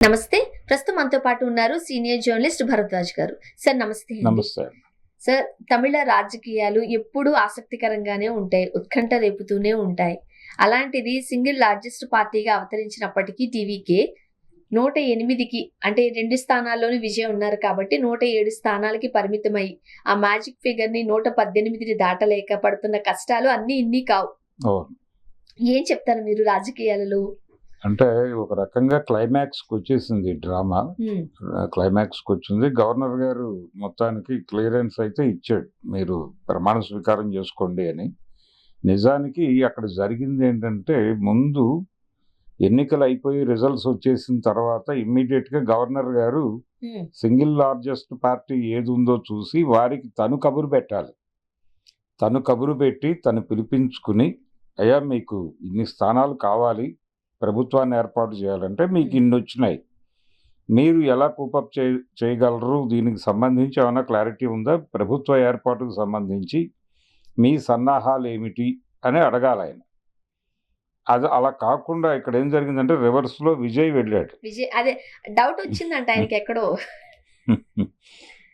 నమస్తే. ప్రస్తుతం మనతో పాటు ఉన్నారు సీనియర్ జర్నలిస్ట్ భరద్వాజ్ గారు. సార్ నమస్తే అండి. నమస్తే. సార్, తమిళ రాజకీయాలు ఎప్పుడూ ఆసక్తికరంగానే ఉంటాయి. ఉత్కంఠ రేపుతూనే ఉంటాయి. అలాంటిది సింగిల్ లార్జెస్ట్ పార్టీగా అవతరించినప్పటికీ టీవీకే 108కి అంటే 2 స్థానాల్లోనూ విజయం ఉన్నారు కాబట్టి 107 స్థానాలకి పరిమితమై ఆ మ్యాజిక్ ఫిగర్ ని 118ని దాటలేక పడుతున్న కష్టాలు అన్నీ ఇన్ని కావు. అవును. ఏం చెప్తారు మీరు రాజకీయాలలో? అంటే ఒక రకంగా క్లైమాక్స్‌కి వచ్చేసింది డ్రామా. క్లైమాక్స్‌కి వచ్చింది. గవర్నర్ గారు మొత్తానికి క్లియరెన్స్ అయితే ఇచ్చాడు. మీరు ప్రమాణ స్వీకారం చేసుకోండి అని. నిజానికి అక్కడ జరిగింది ఏంటంటే, ముందు ఎన్నికలు అయిపోయి రిజల్ట్స్ వచ్చేసిన తర్వాత ఇమ్మీడియేట్‌గా గవర్నర్ గారు సింగిల్ లార్జెస్ట్ పార్టీ ఏది ఉందో చూసి వారికి తను కబురు పెట్టాలి. తను కబురు పెట్టి తను పిలిపించుకుని, అయ్యా మీకు ఇన్ని స్థానాలు కావాలి, ప్రభుత్వాన్ని ఏర్పాటు చేయాలంటే మీకు ఇన్ని వచ్చినాయి, మీరు ఎలా కూపప్ చేయగలరు, దీనికి సంబంధించి ఏమైనా క్లారిటీ ఉందా, ప్రభుత్వ ఏర్పాటుకు సంబంధించి మీ సన్నాహాలు ఏమిటి అని అడగాలి ఆయన. అది అలా కాకుండా ఇక్కడ ఏం జరిగిందంటే రివర్స్లో విజయ్ వెళ్ళాడు. అదే డౌట్ వచ్చిందంట ఆయనకి ఎక్కడో.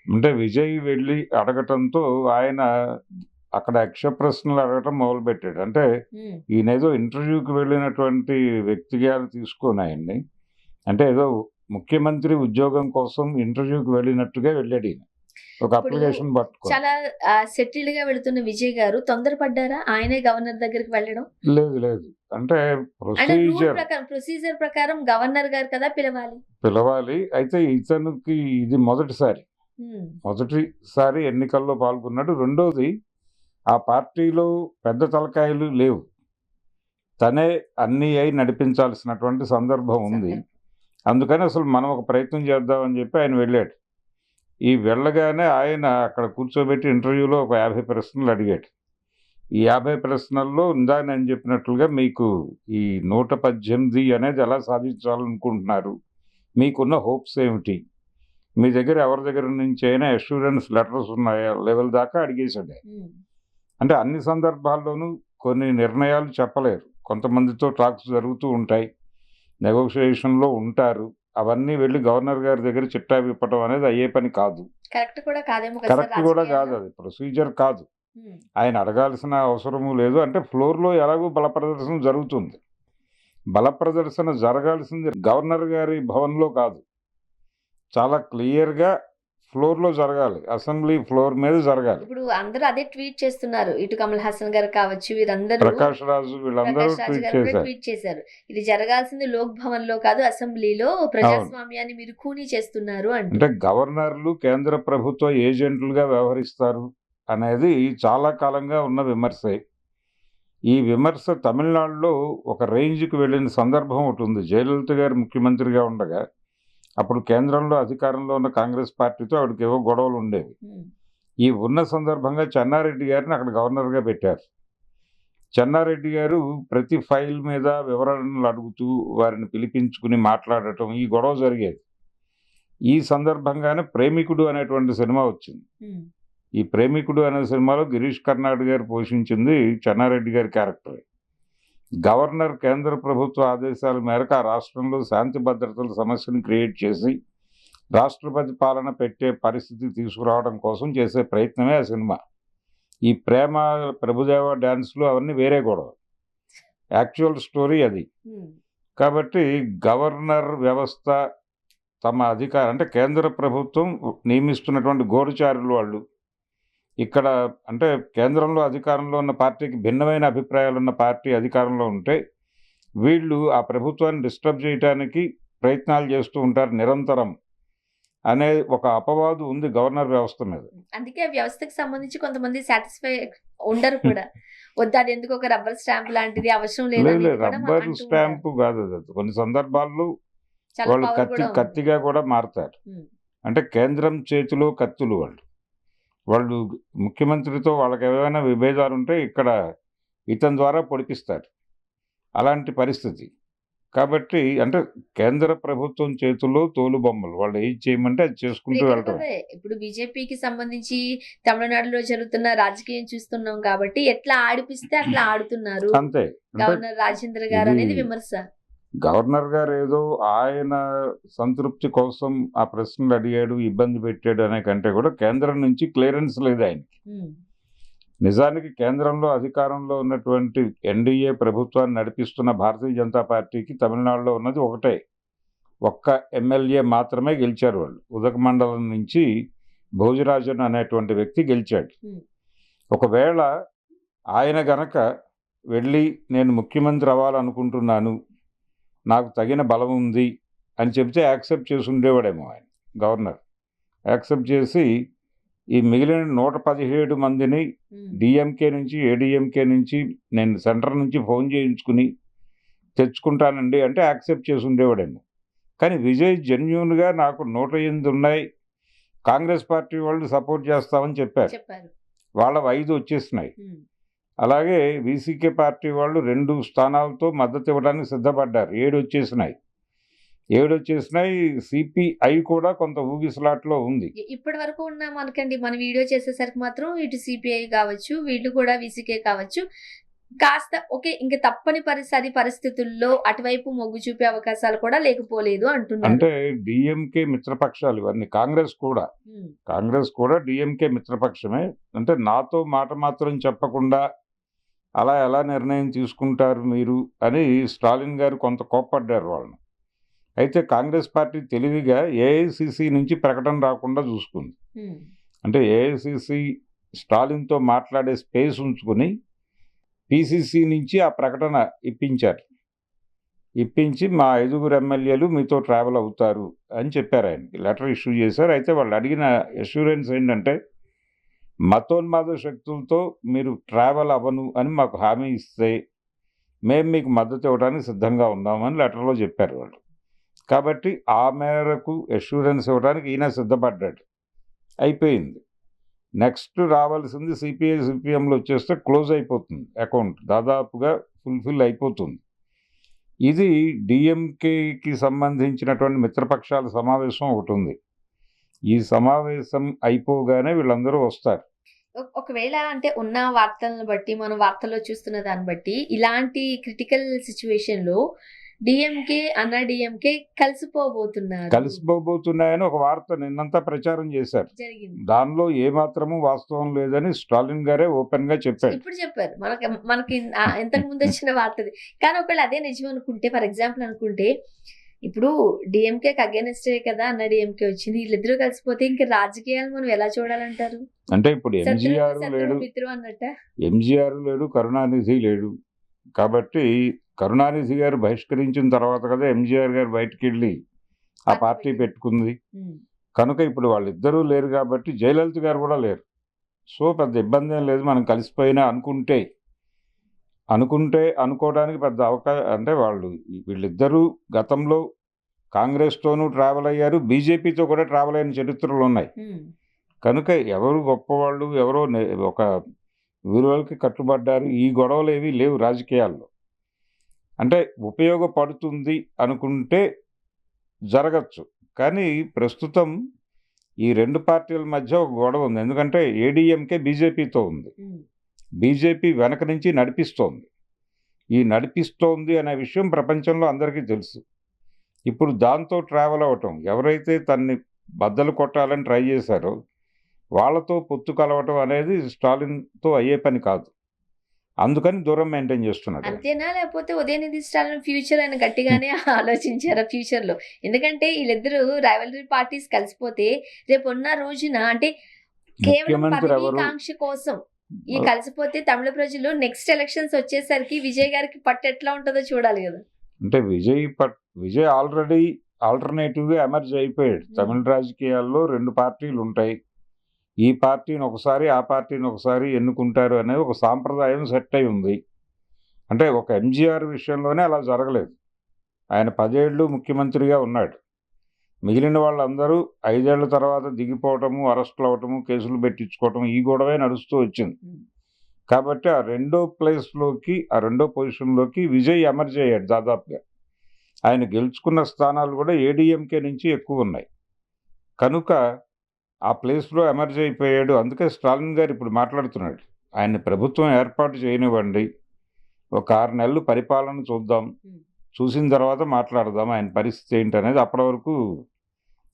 అంటే విజయ్ వెళ్ళి అడగటంతో ఆయన అక్కడ యక్ష ప్రశ్నలు అడగటం మొదలుపెట్టాడు. అంటే ఈయన ఏదో ఇంటర్వ్యూకి వెళ్ళినటువంటి వ్యక్తిగా తీసుకొని ఆయన్ని, అంటే ఏదో ముఖ్యమంత్రి ఉద్యోగం కోసం ఇంటర్వ్యూకి వెళ్ళినట్టుగా వెళ్ళాడు ఈయన, ఒక అప్లికేషన్ పట్టుకో. చాలా సెటిల్డ్ గా వెళుతున్న విజయ్ గారు తొందరపడ్డారా ఆయనే గవర్నర్ దగ్గరికి వెళ్ళడం? లేదు లేదు, అంటే ప్రొసీజర్ ప్రకారం గవర్నర్ గారు కదా పిలవాలి. అయితే ఇతనికి ఇది మొదటిసారి ఎన్నికల్లో పాల్గొన్నాడు. రెండోది, ఆ పార్టీలో పెద్ద తలకాయలు లేవు, తనే అన్నీ అయి నడిపించాల్సినటువంటి సందర్భం ఉంది. అందుకని అసలు మనం ఒక ప్రయత్నం చేద్దామని చెప్పి ఆయన వెళ్ళాడు. ఈ వెళ్ళగానే ఆయన అక్కడ కూర్చోబెట్టి ఇంటర్వ్యూలో ఒక 50 ప్రశ్నలు అడిగాడు. ఈ 50 ప్రశ్నల్లో ఇందాక నేను చెప్పినట్లుగా మీకు ఈ 118 అనేది ఎలా సాధించాలనుకుంటున్నారు, మీకున్న హోప్స్ ఏమిటి, మీ దగ్గర ఎవరి దగ్గర నుంచి అయినా అష్యూరెన్స్ లెటర్స్ ఉన్నాయా లెవెల్ దాకా అడిగేశాడు. అంటే అన్ని సందర్భాల్లోనూ కొన్ని నిర్ణయాలు చెప్పలేరు, కొంతమందితో టాక్స్ జరుగుతూ ఉంటాయి, నెగోషియేషన్లో ఉంటారు. అవన్నీ వెళ్ళి గవర్నర్ గారి దగ్గర చిట్టా విప్పటం అనేది అయ్యే పని కాదు. కరెక్ట్ కూడా కాదు, అది ప్రొసీజర్ కాదు. ఆయన అడగాల్సిన అవసరము లేదు. అంటే ఫ్లోర్లో ఎలాగో బల ప్రదర్శన జరుగుతుంది. బల ప్రదర్శన జరగాల్సింది గవర్నర్ గారి భవన్లో కాదు, చాలా క్లియర్గా ఫ్లోర్లో జరగాలి, అసెంబ్లీ ఫ్లోర్ మీద జరగాలి. ఇప్పుడు అందరూ అదే ట్వీట్ చేస్తున్నారు, ఇటు కమల్ హాసన్ గారు కావచ్చు, వీరందరూ, ప్రకాష్ రాజు, వీళ్ళందరూ ట్వీట్ చేశారు. ఇది జరగాల్సింది లోక్ భవన్ లో కాదు, అసెంబ్లీలో. ప్రజాస్వామ్యాన్ని మీరు ఖూనీ చేస్తున్నారు అంటే గవర్నర్లు కేంద్ర ప్రభుత్వ ఏజెంట్లుగా వ్యవహరిస్తారు అనేది చాలా కాలంగా ఉన్న విమర్శే. ఈ విమర్శ తమిళనాడులో ఒక రేంజ్కి వెళ్ళిన సందర్భం ఒకటి ఉంది. జయలలిత గారు ముఖ్యమంత్రిగా ఉండగా అప్పుడు కేంద్రంలో అధికారంలో ఉన్న కాంగ్రెస్ పార్టీతో ఆవిడకి ఏవో గొడవలు ఉండేవి. ఈ ఉన్న సందర్భంగా చెన్నారెడ్డి గారిని అక్కడ గవర్నర్గా పెట్టారు. చెన్నారెడ్డి గారు ప్రతి ఫైల్ మీద వివరణలు అడుగుతూ వారిని పిలిపించుకుని మాట్లాడటం, ఈ గొడవ జరిగేది. ఈ సందర్భంగానే ప్రేమికుడు అనేటువంటి సినిమా వచ్చింది. ఈ ప్రేమికుడు అనే సినిమాలో గిరీష్ కర్నాడ్ గారు పోషించింది చెన్నారెడ్డి గారి క్యారెక్టర్. గవర్నర్ కేంద్ర ప్రభుత్వ ఆదేశాల మేరకు ఆ రాష్ట్రంలో శాంతి భద్రతల సమస్యను క్రియేట్ చేసి రాష్ట్రపతి పాలన పెట్టే పరిస్థితి తీసుకురావడం కోసం చేసే ప్రయత్నమే ఆ సినిమా. ఈ ప్రేమ, ప్రభుదేవ డ్యాన్స్లు అవన్నీ వేరే గొడవ, యాక్చువల్ స్టోరీ అది. కాబట్టి గవర్నర్ వ్యవస్థ తమ అధికారం, అంటే కేంద్ర ప్రభుత్వం నియమిస్తున్నటువంటి గూఢచారులు వాళ్ళు ఇక్కడ, అంటే కేంద్రంలో అధికారంలో ఉన్న పార్టీకి భిన్నమైన అభిప్రాయాలు ఉన్న పార్టీ అధికారంలో ఉంటే వీళ్ళు ఆ ప్రభుత్వాన్ని డిస్టర్బ్ చేయడానికి ప్రయత్నాలు చేస్తూ ఉంటారు నిరంతరం అనే ఒక అపవాదు ఉంది గవర్నర్ వ్యవస్థ మీద. అందుకే వ్యవస్థకు సంబంధించి కొంతమంది సాటిస్ఫై ఉండరు కూడా. వద్దు, అది ఎందుకు ఒక రబ్బర్ స్టాంప్ లాంటిది, అవసరం లేదు. రబ్బర్ స్టాంపు కాదు అది. కొన్ని సందర్భాల్లో వాళ్ళు కత్తిగా కూడా మారుతారు. అంటే కేంద్రం చేతిలో కత్తులు. వాళ్ళు ముఖ్యమంత్రితో వాళ్ళకి ఏమైనా విభేదాలు ఉంటే ఇక్కడ ఇతని ద్వారా పొడిపిస్తారు, అలాంటి పరిస్థితి. కాబట్టి అంటే కేంద్ర ప్రభుత్వం చేతుల్లో తోలు బొమ్మలు, వాళ్ళు ఏం చేయమంటే అది చేసుకుంటూ వెళ్తారు. ఇప్పుడు బీజేపీకి సంబంధించి తమిళనాడులో జరుగుతున్న రాజకీయం చూస్తున్నాం కాబట్టి ఎట్లా ఆడిపిస్తే అట్లా ఆడుతున్నారు అంతే. గవర్నర్ రాజేంద్ర గారు అనేది విమర్శ. గవర్నర్ గారు ఏదో ఆయన సంతృప్తి కోసం ఆ ప్రశ్నలు అడిగాడు, ఇబ్బంది పెట్టాడు అనే కంటే కూడా కేంద్రం నుంచి క్లియరెన్స్ లేదు ఆయనకి. నిజానికి కేంద్రంలో అధికారంలో ఉన్నటువంటి ఎన్డీఏ ప్రభుత్వాన్ని నడిపిస్తున్న భారతీయ జనతా పార్టీకి తమిళనాడులో ఉన్నది ఒకటే, ఒక్క ఎమ్మెల్యే మాత్రమే గెలిచారు. వాళ్ళు ఉదకమండలం నుంచి భోజరాజన్ అనేటువంటి వ్యక్తి గెలిచాడు. ఒకవేళ ఆయన గనక వెళ్ళి నేను ముఖ్యమంత్రి అవ్వాలనుకుంటున్నాను, నాకు తగిన బలం ఉంది అని చెప్తే యాక్సెప్ట్ చేసి ఉండేవాడేమో ఆయన గవర్నర్. యాక్సెప్ట్ చేసి ఈ మిగిలిన 117 మందిని డిఎంకే నుంచి ఏడిఎంకే నుంచి నేను సెంటర్ నుంచి ఫోన్ చేయించుకుని తెచ్చుకుంటానండి అంటే యాక్సెప్ట్ చేసి ఉండేవాడేమో. కానీ విజయ్ జెన్యూన్గా నాకు 108 ఉన్నాయి, కాంగ్రెస్ పార్టీ వాళ్ళు సపోర్ట్ చేస్తామని చెప్పారు. వాళ్ళ 5 వచ్చేసినాయి. అలాగే వీసీకే పార్టీ వాళ్ళు 2 స్థానాలతో మద్దతు ఇవ్వడానికి సిద్ధపడ్డారు. 7 వచ్చేసినాయి. సిపిఐ కూడా కొంత ఊగిసలాట్లో ఉంది. ఇప్పటి వరకు ఉన్న మనకండి మన వీడియో చేసేసరికి మాత్రం ఇటు సిపిఐ కావచ్చు, వీళ్ళు కూడా వీసీకే కావచ్చు, కాస్త ఓకే ఇంకా తప్పని పరిస్థితుల్లో అటువైపు మొగ్గు చూపే అవకాశాలు కూడా లేకపోలేదు అంటున్నారు. అంటే డిఎంకే మిత్రపక్షాలు ఇవన్నీ. కాంగ్రెస్ కూడా డిఎంకే మిత్రపక్షమే. అంటే నాతో మాట మాత్రం చెప్పకుండా అలా ఎలా నిర్ణయం తీసుకుంటారు మీరు అని స్టాలిన్ గారు కొంత కోప్పడ్డారు వాళ్ళని. అయితే కాంగ్రెస్ పార్టీ తెలివిగా ఏఐసిసి నుంచి ప్రకటన రాకుండా చూసుకుంది. అంటే ఏఐసిసి స్టాలిన్తో మాట్లాడే స్పేస్ ఉంచుకుని పిసిసి నుంచి ఆ ప్రకటన ఇప్పించి మా 5 ఎమ్మెల్యేలు మీతో ట్రావెల్ అవుతారు అని చెప్పారు. ఆయనకి లెటర్ ఇష్యూ చేశారు. అయితే వాళ్ళు అడిగిన అష్యూరెన్స్ ఏంటంటే మతోన్మాద శక్తులతో మీరు ట్రావెల్ అవ్వను అని మాకు హామీ ఇస్తే మేము మీకు మద్దతు ఇవ్వడానికి సిద్ధంగా ఉన్నామని లెటర్లో చెప్పారు వాళ్ళు. కాబట్టి ఆ మేరకు అష్యూరెన్స్ ఇవ్వడానికి ఈయన సిద్ధపడ్డాడు. అయిపోయింది. నెక్స్ట్ రావాల్సింది సిపిఐ సిపిఎంలో వచ్చేస్తే క్లోజ్ అయిపోతుంది అకౌంట్, దాదాపుగా ఫుల్ఫిల్ అయిపోతుంది. ఇది డిఎంకేకి సంబంధించినటువంటి మిత్రపక్షాల సమావేశం ఒకటి ఉంది. ఈ సమావేశం అయిపోగానే వీళ్ళందరూ వస్తారు. ఒకవేళ అంటే ఉన్న వార్తలను బట్టి మనం వార్తల్లో చూస్తున్న దాన్ని బట్టి ఇలాంటి క్రిటికల్ సిచ్యువేషన్ లో డిఎంకే డిఎంకే కలిసిపోబోతున్నాయని ఒక వార్త నిన్నంతా ప్రచారం చేశారు. దానిలో ఏమాత్రము వాస్తవం లేదని స్టాలిన్ గారే ఓపెన్ గా చెప్పారు. ఇప్పుడు చెప్పారు మనకి ఇంతకు ముందు వచ్చిన వార్తది. కానీ ఒకవేళ అదే నిజం అనుకుంటే, ఫర్ ఎగ్జాంపుల్ అనుకుంటే, ఇప్పుడు డిఎంకేకి అగేనెస్టే కదా డిఎంకే వచ్చింది, వీళ్ళిద్దరూ కలిసిపోతే ఇంకా రాజకీయాలు మనం ఎలా చూడాలంటారు? అంటే ఇప్పుడు ఎంజీఆర్ లేడు, కరుణానిధి లేడు. కాబట్టి కరుణానిధి గారు బహిష్కరించిన తర్వాత కదా ఎంజీఆర్ గారు బయటికి వెళ్ళి ఆ పార్టీ పెట్టుకుంది. కనుక ఇప్పుడు వాళ్ళిద్దరూ లేరు కాబట్టి జయలలిత గారు కూడా లేరు. సో పెద్ద ఇబ్బంది ఏం లేదు. మనం కలిసిపోయినా అనుకోవడానికి పెద్ద అవకాశం. అంటే వీళ్ళిద్దరూ గతంలో కాంగ్రెస్తోనూ ట్రావెల్ అయ్యారు, బీజేపీతో కూడా ట్రావెల్ అయిన చరిత్రలు ఉన్నాయి. కనుక ఎవరు గొప్పవాళ్ళు, ఎవరో ఒక విలువలకి కట్టుబడ్డారు. ఈ గొడవలు ఏవి లేవు రాజకీయాల్లో. అంటే ఉపయోగపడుతుంది అనుకుంటే జరగచ్చు. కానీ ప్రస్తుతం ఈ 2 పార్టీల మధ్య ఒక గొడవ ఉంది. ఎందుకంటే ఏడీఎంకే బీజేపీతో ఉంది. బీజేపీ వెనక నుంచి నడిపిస్తోంది అనే విషయం ప్రపంచంలో అందరికీ తెలుసు. ఇప్పుడు దాంతో ట్రావెల్ అవ్వటం, ఎవరైతే తన్ని బద్దలు కొట్టాలని ట్రై చేశారో వాళ్ళతో పొత్తు కలవటం అనేది స్టాలిన్తో అయ్యే పని కాదు. అందుకని దూరం మెయింటైన్ చేస్తున్నాడు. అంతేనా, లేకపోతే ఉదయనిధి స్టాలిన్ ఫ్యూచర్ ఆయన గట్టిగానే ఆలోచించారా ఫ్యూచర్ లో? ఎందుకంటే వీళ్ళిద్దరూ రైవలరీ పార్టీస్ కలిసిపోతే రేపు ఉన్న రోజున అంటే కేవలం పదవీకాంక్ష కోసం ఈ కలిసిపోతే తమిళ ప్రజలు నెక్స్ట్ ఎలక్షన్స్ వచ్చేసరికి విజయ్ గారికి పట్టు ఎట్లా ఉంటుందో చూడాలి కదా. అంటే విజయ్ ఆల్రెడీ ఆల్టర్నేటివ్ గా ఎమర్జ్ అయిపోయాడు. తమిళ రాజకీయాల్లో 2 పార్టీలు ఉంటాయి. ఈ పార్టీని ఒకసారి, ఆ పార్టీని ఒకసారి ఎన్నుకుంటారు అనేది ఒక సాంప్రదాయం సెట్ అయి ఉంది. అంటే ఒక ఎంజీఆర్ విషయంలోనే అలా జరగలేదు. ఆయన 10 ఏళ్ళు ముఖ్యమంత్రిగా ఉన్నాడు. మిగిలిన వాళ్ళందరూ 5 ఏళ్ల తర్వాత దిగిపోవటము, అరెస్టులు అవటము, కేసులు పెట్టించుకోవటం, ఈ గొడవే నడుస్తూ వచ్చింది. కాబట్టి ఆ రెండో పొజిషన్లోకి విజయ్ ఎమర్జ్ అయ్యాడు దాదాపుగా. ఆయన గెలుచుకున్న స్థానాలు కూడా ఏడీఎంకే నుంచి ఎక్కువ ఉన్నాయి. కనుక ఆ ప్లేస్లో ఎమర్జ్ అయిపోయాడు. అందుకే స్టాలిన్ గారు ఇప్పుడు మాట్లాడుతున్నాడు, ఆయన్ని ప్రభుత్వం ఏర్పాటు చేయనివ్వండి, ఒక 6 నెలలు పరిపాలన చూసిన తర్వాత మాట్లాడదాం ఆయన పరిస్థితి ఏంటనేది. అప్పటి వరకు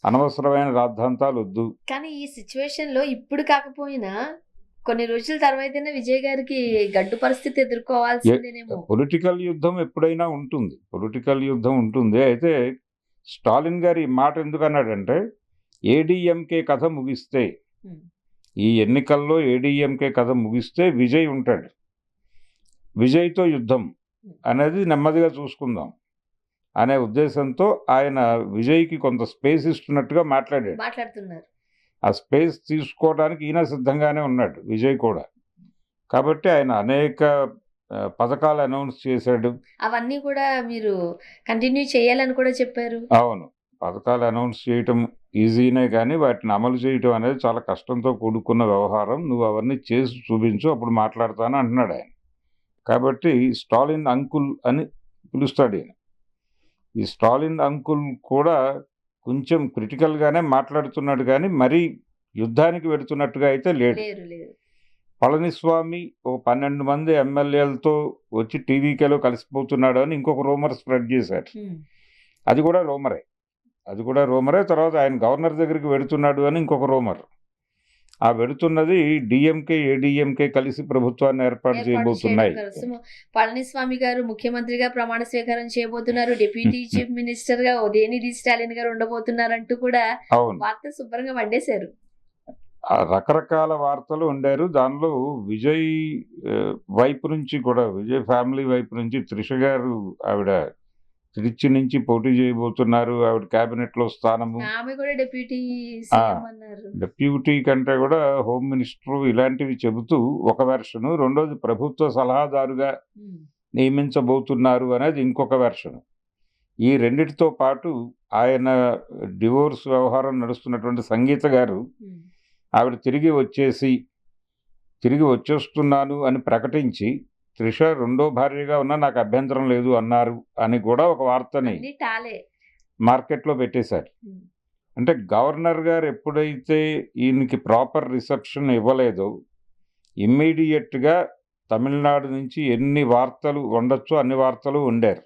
అనవసరమైన రాద్ధాంతాలు వద్దు. కానీ ఈ సిచ్యువేషన్ లో ఇప్పుడు కాకపోయినా కొన్ని రోజుల తర్వాతైనా విజయ్ గారికి గడ్డు పరిస్థితి ఎదుర్కోవాల్సిందేనేమో. పొలిటికల్ యుద్ధం ఎప్పుడైనా ఉంటుంది. పొలిటికల్ యుద్ధం ఉంటుంది. అయితే స్టాలిన్ గారు ఈ మాట ఎందుకు అన్నాడంటే, ఏడీఎంకే కథ ముగిస్తే, ఉమ్, ఈ ఎన్నికల్లో ఏడీఎంకే కథ ముగిస్తే విజయ్ ఉంటాడు. విజయ్తో యుద్ధం అనేది నెమ్మదిగా చూసుకుందాం అనే ఉద్దేశంతో ఆయన విజయ్కి కొంత స్పేస్ ఇస్తున్నట్టుగా మాట్లాడుతున్నారు. ఆ స్పేస్ తీసుకోవడానికి ఈయన సిద్ధంగానే ఉన్నాడు, విజయ్ కూడా. కాబట్టి ఆయన అనేక పథకాలు అనౌన్స్ చేశాడు. అవన్నీ కూడా మీరు కంటిన్యూ చేయాలని కూడా చెప్పారు. అవును, పథకాలు అనౌన్స్ చేయటం ఈజీనే, కానీ వాటిని అమలు చేయటం అనేది చాలా కష్టంతో కూడుకున్న వ్యవహారం. నువ్వు అవన్నీ చేసి చూపించు, అప్పుడు మాట్లాడతాను అంటున్నాడు ఆయన. కాబట్టి స్టాలిన్ అంకుల్ అని పిలుస్తాడు ఈయన. ఈ స్టాలిన్ అంకుల్ కూడా కొంచెం క్రిటికల్గానే మాట్లాడుతున్నాడు, కానీ మరీ యుద్ధానికి వెళుతున్నట్టుగా అయితే లేడు. పళనిస్వామి ఒక 12 మంది ఎమ్మెల్యేలతో వచ్చి టీవీకేలో కలిసిపోతున్నాడు అని ఇంకొక రూమర్ స్ప్రెడ్ చేశారు. అది కూడా రూమరే. తర్వాత ఆయన గవర్నర్ దగ్గరికి వెళుతున్నాడు అని ఇంకొక రూమర్. ఆ వెళుతున్నది డిఎంకే ఏడీఎంకే కలిసి ప్రభుత్వాన్ని ఏర్పాటు చేయబోతున్నాయి. పళనిస్వామి గారు ముఖ్యమంత్రిగా ప్రమాణ స్వీకారం చేయబోతున్నారు, డిప్యూటీ చీఫ్ మినిస్టర్ గా ఉదయనిధి స్టాలిన్ గారు ఉండబోతున్నారు అంటూ కూడా వార్త శుభ్రంగా వండేశారు. రకరకాల వార్తలు ఉండారు. దానిలో విజయ్ వైపు నుంచి కూడా, విజయ్ ఫ్యామిలీ వైపు నుంచి త్రిష గారు, ఆవిడ తిరుచి నుంచి పోటీ చేయబోతున్నారు. ఆవిడ క్యాబినెట్ లో స్థానము, డిప్యూటీ కంటే కూడా హోమ్ మినిస్టర్, ఇలాంటివి చెబుతూ ఒక వెర్షను. రెండోది ప్రభుత్వ సలహాదారుగా నియమించబోతున్నారు అనేది ఇంకొక వెర్షను. ఈ రెండిటితో పాటు ఆయన డివోర్స్ వ్యవహారం నడుస్తున్నటువంటి సంగీత గారు, ఆవిడ తిరిగి వచ్చేస్తున్నాను అని ప్రకటించి త్రిష రెండో భార్యగా ఉన్నా నాకు అభ్యంతరం లేదు అన్నారు అని కూడా ఒక వార్తని మార్కెట్లో పెట్టేశారు. అంటే గవర్నర్ గారు ఎప్పుడైతే ఈయనకి ప్రాపర్ రిసెప్షన్ ఇవ్వలేదో, ఇమ్మీడియట్గా తమిళనాడు నుంచి ఎన్ని వార్తలు ఉండొచ్చో అన్ని వార్తలు వండారు.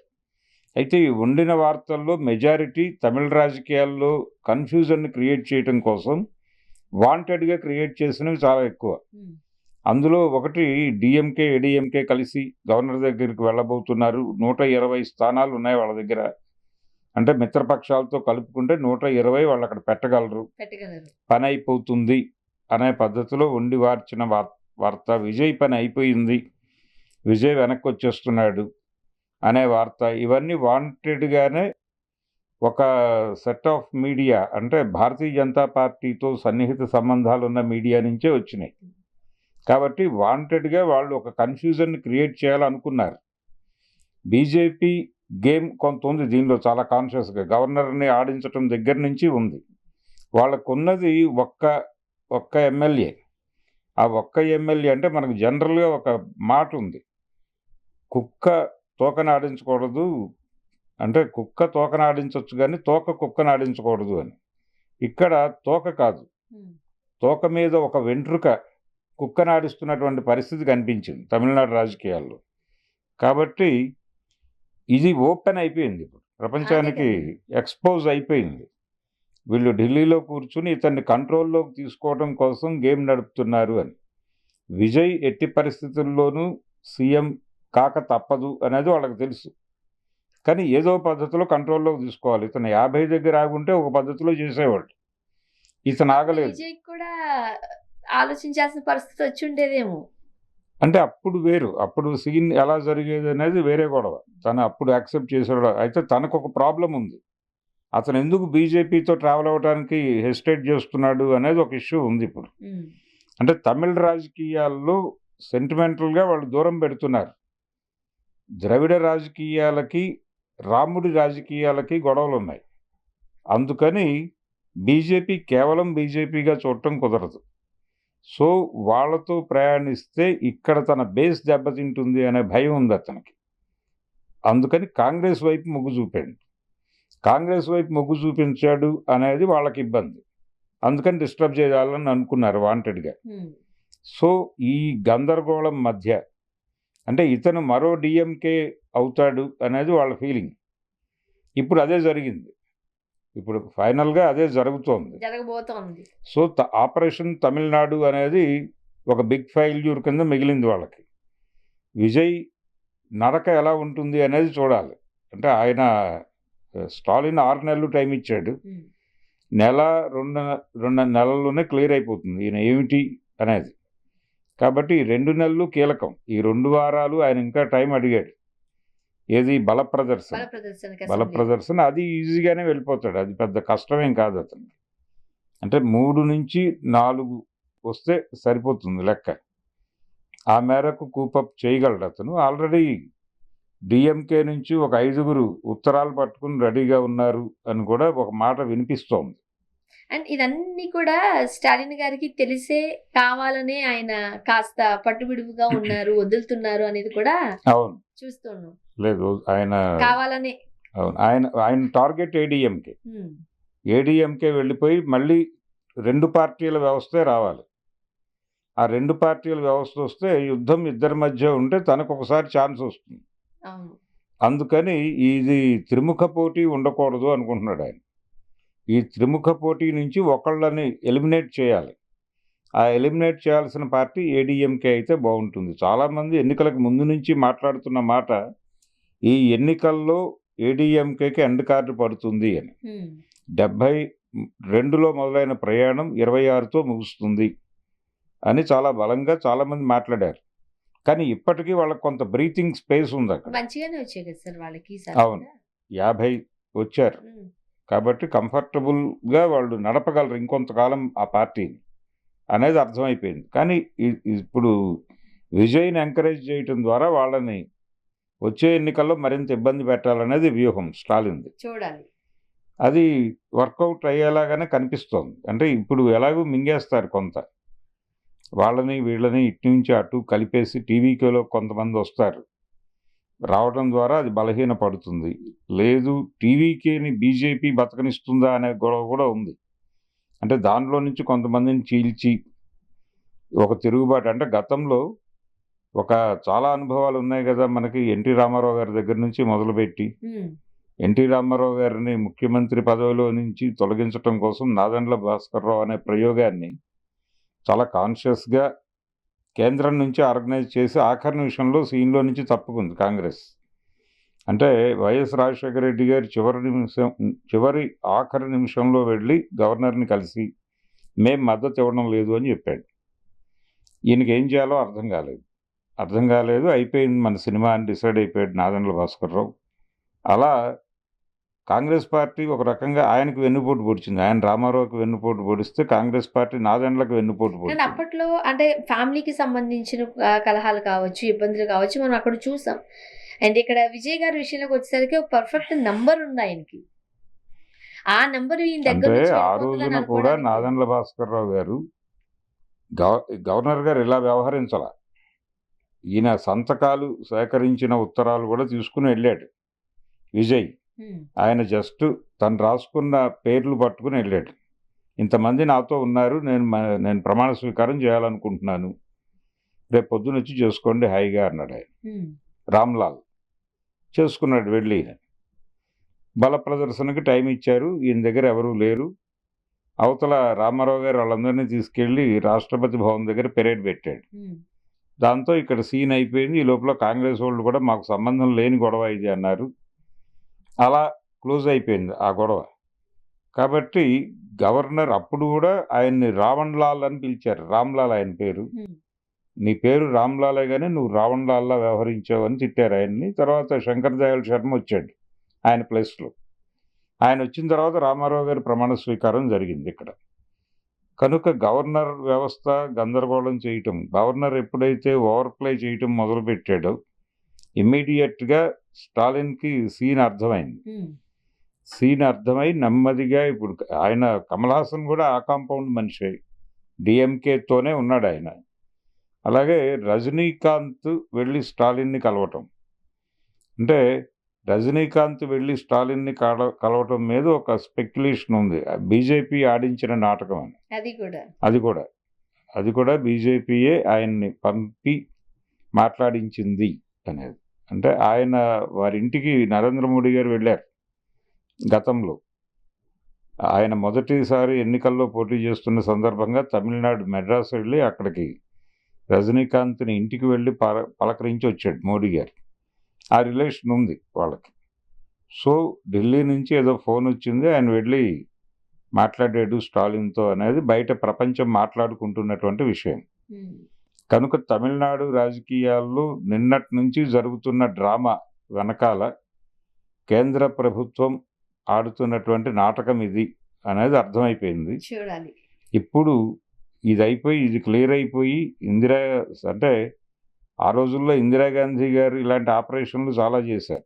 అయితే ఈ వండిన వార్తల్లో మెజారిటీ తమిళ రాజకీయాల్లో కన్ఫ్యూజన్ని క్రియేట్ చేయడం కోసం వాంటెడ్గా క్రియేట్ చేసినవి చాలా ఎక్కువ. అందులో ఒకటి, డిఎంకే ఏడీఎంకే కలిసి గవర్నర్ దగ్గరికి వెళ్ళబోతున్నారు. 120 స్థానాలు ఉన్నాయి వాళ్ళ దగ్గర. అంటే మిత్రపక్షాలతో కలుపుకుంటే 120 వాళ్ళు అక్కడ పెట్టగలరు, పని అయిపోతుంది అనే పద్ధతిలో వండి వార్చిన వార్త. విజయ్ పని అయిపోయింది, విజయ్ వెనక్కి వచ్చేస్తున్నాడు అనే వార్త. ఇవన్నీ వాంటెడ్గానే ఒక సెట్ ఆఫ్ మీడియా, అంటే భారతీయ జనతా పార్టీతో సన్నిహిత సంబంధాలు ఉన్న మీడియా నుంచే వచ్చినాయి. కాబట్టి వాంటెడ్గా వాళ్ళు ఒక కన్ఫ్యూజన్ని క్రియేట్ చేయాలనుకున్నారు. బీజేపీ గేమ్ కొంత ఉంది దీనిలో, చాలా కాన్షియస్గా గవర్నర్ని ఆడించడం దగ్గర నుంచి ఉంది. వాళ్ళకున్నది ఒక్క ఎమ్మెల్యే. ఆ ఒక్క ఎమ్మెల్యే అంటే మనకు జనరల్గా ఒక మాట ఉంది, కుక్క తోకని ఆడించకూడదు, అంటే కుక్క తోకని ఆడించవచ్చు కానీ తోక కుక్కని ఆడించకూడదు అని. ఇక్కడ తోక కాదు, తోక మీద ఒక వెంట్రుక కుక్కని ఆడిస్తున్నటువంటి పరిస్థితి కనిపించింది తమిళనాడు రాజకీయాల్లో. కాబట్టి ఇది ఓపెన్ అయిపోయింది, ఇప్పుడు ప్రపంచానికి ఎక్స్పోజ్ అయిపోయింది. వీళ్ళు ఢిల్లీలో కూర్చుని ఇతన్ని కంట్రోల్లోకి తీసుకోవడం కోసం గేమ్ నడుపుతున్నారు అని. విజయ్ ఎట్టి పరిస్థితుల్లోనూ సీఎం కాక తప్పదు అనేది వాళ్ళకి తెలుసు. కానీ ఏదో పద్ధతిలో కంట్రోల్లోకి తీసుకోవాలి. ఇతను 50 దగ్గర ఆగుంటే ఒక పద్ధతిలో చేసేవాడు, ఇతను ఆగలేదు. కూడా ఆలోచించాల్సిన పరిస్థితి వచ్చి ఉండేదేమో. అంటే అప్పుడు వేరు, అప్పుడు సీన్ ఎలా జరిగేది అనేది వేరే గొడవ. తను అప్పుడు యాక్సెప్ట్ చేసాడు. అయితే తనకు ఒక ప్రాబ్లం ఉంది, అతను ఎందుకు బీజేపీతో ట్రావెల్ అవ్వడానికి హెసిటేట్ చేస్తున్నాడు అనేది ఒక ఇష్యూ ఉంది ఇప్పుడు. అంటే తమిళ రాజకీయాల్లో సెంటిమెంటల్గా వాళ్ళు దూరం పెడుతున్నారు. ద్రవిడ రాజకీయాలకి, రాముడి రాజకీయాలకి గొడవలు ఉన్నాయి. అందుకని బీజేపీ కేవలం బీజేపీగా చూడటం కుదరదు. సో వాళ్ళతో ప్రయాణిస్తే ఇక్కడ తన బేస్ దెబ్బతింటుంది అనే భయం ఉంది అతనికి. అందుకని కాంగ్రెస్ వైపు మొగ్గు చూపాడు. కాంగ్రెస్ వైపు మొగ్గు చూపించాడు అనేది వాళ్ళకి ఇబ్బంది. అందుకని డిస్టర్బ్ చేయాలని అనుకున్నారు వాంటెడ్గా. సో ఈ గందరగోళం మధ్య, అంటే ఇతను మరో డిఎంకే అవుతాడు అనేది వాళ్ళ ఫీలింగ్. ఇప్పుడు అదే జరిగింది. ఇప్పుడు ఫైనల్గా అదే జరుగుతోంది. జరగబోతోంది. సో ఆపరేషన్ తమిళనాడు అనేది ఒక బిగ్ ఫెయిల్యూర్ కింద మిగిలింది వాళ్ళకి. విజయ్ నడక ఎలా ఉంటుంది అనేది చూడాలి. అంటే ఆయన స్టాలిన్ 6 నెలలు టైం ఇచ్చాడు. నెల 2 నెలల్లోనే క్లియర్ అయిపోతుంది ఈయన ఏమిటి అనేది. కాబట్టి ఈ 2 నెలలు కీలకం. ఈ 2 వారాలు ఆయన ఇంకా టైం అడిగాడు. ఏది బల ప్రదర్శన అది ఈజీగానే వెళ్ళిపోతాడు. అది పెద్ద కష్టమేం కాదు అతనికి. అంటే 3 నుంచి 4 వస్తే సరిపోతుంది లెక్క. ఆ మేరకు కూపప్ చేయగలడు అతను. ఆల్రెడీ డిఎంకే నుంచి ఒక 5గురు ఉత్తరాలు పట్టుకుని రెడీగా ఉన్నారు అని కూడా ఒక మాట వినిపిస్తోంది. అండ్ ఇదన్నీ కూడా స్టాలిన్ గారికి తెలిసే కావాలనే ఆయన కాస్త పట్టుబిడుపుగా ఉన్నారు, వదులుతున్నారు అనేది కూడా అవును చూస్తున్నాం. లేదు ఆయన కావాలనే. అవును ఆయన టార్గెట్ ఏడీఎంకే వెళ్ళిపోయి మళ్ళీ 2 పార్టీల వ్యవస్థే రావాలి. ఆ 2 పార్టీల వ్యవస్థ వస్తే యుద్ధం ఇద్దరి మధ్య ఉంటే తనకు ఒకసారి ఛాన్స్ వస్తుంది. అందుకని ఇది త్రిముఖ పోటీ ఉండకూడదు అనుకుంటున్నాడు ఆయన. ఈ త్రిముఖ పోటీ నుంచి ఒకళ్ళని ఎలిమినేట్ చేయాలి. ఆ ఎలిమినేట్ చేయాల్సిన పార్టీ ఏడీఎంకే అయితే బాగుంటుంది. చాలామంది ఎన్నికలకు ముందు నుంచి మాట్లాడుతున్న మాట ఈ ఎన్నికల్లో ఏడీఎంకేకి ఎండ్ కార్డు పడుతుంది అని. 72లో మొదలైన ప్రయాణం 26తో ముగుస్తుంది అని చాలా బలంగా చాలామంది మాట్లాడారు. కానీ ఇప్పటికీ వాళ్ళకి కొంత బ్రీతింగ్ స్పేస్ ఉంది అక్కడ. మంచిగానే వచ్చాయి కదా సార్ వాళ్ళకి. అవును 50 వచ్చారు కాబట్టి కంఫర్టబుల్గా వాళ్ళు నడపగలరు ఇంకొంతకాలం ఆ పార్టీని అనేది అర్థమైపోయింది. కానీ ఇప్పుడు విజయ్ని ఎంకరేజ్ చేయటం ద్వారా వాళ్ళని వచ్చే ఎన్నికల్లో మరింత ఇబ్బంది పెట్టాలనేది వ్యూహం స్టాలిన్ది. చూడాలి అది వర్కౌట్ అయ్యేలాగానే కనిపిస్తోంది. అంటే ఇప్పుడు ఎలాగూ మింగేస్తారు కొంత, వాళ్ళని వీళ్ళని ఇటు నుంచి అటు కలిపేసి టీవీకేలో కొంతమంది వస్తారు. రావడం ద్వారా అది బలహీన పడుతుంది. లేదు టీవీకేని బీజేపీ బతకనిస్తుందా అనే గొడవ కూడా ఉంది. అంటే దానిలో నుంచి కొంతమందిని చీల్చి ఒక తిరుగుబాటు. అంటే గతంలో చాలా అనుభవాలు ఉన్నాయి కదా మనకి. ఎన్టీ రామారావు గారి దగ్గర నుంచి మొదలుపెట్టి ఎన్టీ రామారావు గారిని ముఖ్యమంత్రి పదవిలో నుంచి తొలగించడం కోసం నాదెండ్ల భాస్కర్రావు అనే ప్రయోగాన్ని చాలా కాన్షియస్గా కేంద్రం నుంచి ఆర్గనైజ్ చేసి ఆఖరి నిమిషంలో సీన్లో నుంచి తప్పుకుంది కాంగ్రెస్. అంటే వైఎస్ రాజశేఖర రెడ్డి గారు ఆఖరి నిమిషంలో వెళ్ళి గవర్నర్ని కలిసి మేం మద్దతు ఇవ్వడం లేదు అని చెప్పాడు. ఈయనకి ఏం చేయాలో అర్థం కాలేదు. అయిపోయింది మన సినిమా అని డిసైడ్ అయిపోయాడు నాదెండ్ల భాస్కర్రావు. అలా కాంగ్రెస్ పార్టీ ఒక రకంగా ఆయనకు వెన్నుపోటు పొడిచింది. ఆయన రామారావుకి వెన్నుపోటు పొడిస్తే కాంగ్రెస్ పార్టీ నాదెండ్లకు వెన్నుపోటు పొడిచింది. అప్పట్లో అంటే ఫ్యామిలీకి సంబంధించిన కలహాలు కావచ్చు, ఇబ్బందులు కావచ్చు, మనం అక్కడ చూసాం. అండ్ ఇక్కడ విజయ్ గారి విషయంలోకి వచ్చేసరికి ఒక పర్ఫెక్ట్ నంబర్ ఉంది ఆయనకి. ఆ నంబర్ అంటే ఆ రోజున కూడా నాదెండ్ల భాస్కర్రావు గారు గవర్నర్ గారు ఇలా వ్యవహరించాల. ఈయన సంతకాలు సేకరించిన ఉత్తరాలు కూడా తీసుకుని వెళ్ళాడు విజయ్. ఆయన జస్ట్ తను రాసుకున్న పేర్లు పట్టుకుని వెళ్ళాడు. ఇంతమంది నాతో ఉన్నారు, నేను ప్రమాణ స్వీకారం చేయాలనుకుంటున్నాను, రేపు పొద్దున వచ్చి చేసుకోండి హాయిగా అన్నాడు ఆయన. రామ్లాల్ చేసుకున్నాడు వెళ్ళి. బల ప్రదర్శనకి టైం ఇచ్చారు, ఈయన దగ్గర ఎవరూ లేరు. అవతల రామారావు గారు వాళ్ళందరినీ తీసుకెళ్ళి రాష్ట్రపతి భవన్ దగ్గర పెరేడ్ పెట్టాడు. దాంతో ఇక్కడ సీన్ అయిపోయింది. ఈ లోపల కాంగ్రెస్ వాళ్ళు కూడా మాకు సంబంధం లేని గొడవ ఇది అన్నారు. అలా క్లోజ్ అయిపోయింది ఆ గొడవ. కాబట్టి గవర్నర్ అప్పుడు కూడా ఆయన్ని రావణ్లాల్ అని పిలిచారు. రామ్లాల్ ఆయన పేరు. నీ పేరు రామ్లాలే కానీ నువ్వు రావణ్లాల్లా వ్యవహరించావు అని తిట్టారు ఆయన్ని. తర్వాత శంకర్ దయాళ్ శర్మ వచ్చాడు ఆయన ప్లేస్లో. ఆయన వచ్చిన తర్వాత రామారావు గారి ప్రమాణ స్వీకారం జరిగింది ఇక్కడ. కనుక గవర్నర్ వ్యవస్థ గందరగోళం చేయటం, గవర్నర్ ఎప్పుడైతే ఓవర్ ప్లే చేయటం మొదలుపెట్టాడో ఇమ్మీడియట్గా స్టాలిన్కి సీన్ అర్థమై నెమ్మదిగా ఇప్పుడు ఆయన కమల్ హాసన్ కూడా ఆ కాంపౌండ్ మనిషి, డిఎంకేతోనే ఉన్నాడు ఆయన. అలాగే రజనీకాంత్ వెళ్ళి స్టాలిన్ని కలవటం, అంటే రజనీకాంత్ వెళ్ళి స్టాలిన్ని కలవటం మీద ఒక స్పెక్యులేషన్ ఉంది. బీజేపీ ఆడించిన నాటకం అని. అది కూడా బీజేపీయే ఆయన్ని పంపి మాట్లాడించింది అనేది. అంటే ఆయన వారింటికి నరేంద్ర మోడీ గారు వెళ్ళారు. గతంలో ఆయన మొదటిసారి ఎన్నికల్లో పోటీ చేస్తున్న సందర్భంగా తమిళనాడు మెడ్రాస్ వెళ్ళి అక్కడికి రజనీకాంత్ని ఇంటికి వెళ్ళి పలకరించి వచ్చాడు మోడీ గారు. ఆ రిలేషన్ ఉంది వాళ్ళకి. సో ఢిల్లీ నుంచి ఏదో ఫోన్ వచ్చింది, ఆయన వెళ్ళి మాట్లాడాడు స్టాలిన్తో అనేది బయట ప్రపంచం మాట్లాడుకుంటున్నటువంటి విషయం. కనుక తమిళనాడు రాజకీయాల్లో నిన్నటి నుంచి జరుగుతున్న డ్రామా వెనకాల కేంద్ర ప్రభుత్వం ఆడుతున్నటువంటి నాటకం ఇది అనేది అర్థమైపోయింది. చూడాలి. ఇప్పుడు ఇది అయిపోయి, ఇది క్లియర్ అయిపోయి, అంటే ఆ రోజుల్లో ఇందిరాగాంధీ గారు ఇలాంటి ఆపరేషన్లు చాలా చేశారు.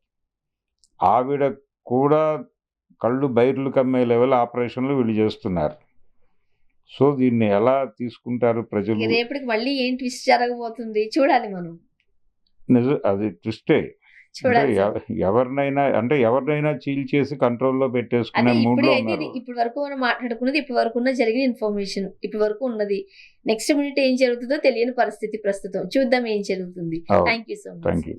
ఆవిడ కూడా కళ్ళు బైర్లు కమ్మే లెవెల్ ఆపరేషన్లు వీళ్ళు చేస్తున్నారు. సో దీన్ని ఎలా తీసుకుంటారు ప్రజలు? రేపటికి మళ్ళీ ఏం ట్విస్ట్ జరగబోతుంది చూడాలి మనం. అది ట్విస్టే. చూడాలి. ఎవరినైనా చీల్చేసి కంట్రోల్లో పెట్టేసుకునే ఇప్పుడు మూడ్లో అయితే ఉన్నారు. ఇప్పటి వరకు మనం మాట్లాడుకున్నది ఇప్పటి వరకు ఉన్న జరిగిన ఇన్ఫర్మేషన్ ఇప్పటి వరకు ఉన్నది. నెక్స్ట్ మినిట్ ఏం జరుగుతుందో తెలియని పరిస్థితి ప్రస్తుతం. చూద్దాం ఏం జరుగుతుంది. అవును. Thank you so much. Thank you.